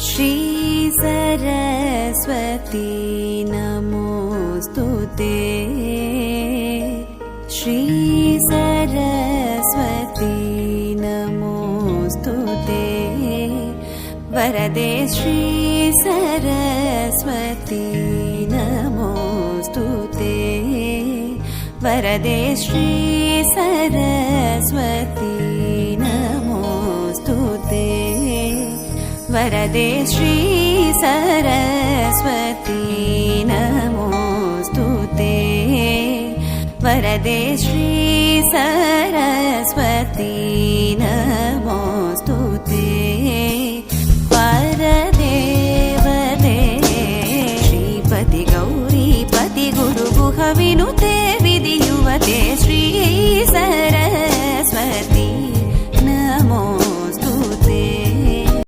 श्री सरस्वती नमोस्तुते। श्री सरस्वती नमोस्तुते। वरदे श्री सरस्वती नमोस्तुते। वरदे श्री सरस्वती नमोस्तुते। वरदे श्री सरस्वती नमोस्तुते। वरदे श्री सरस्वती नमोस्तुते।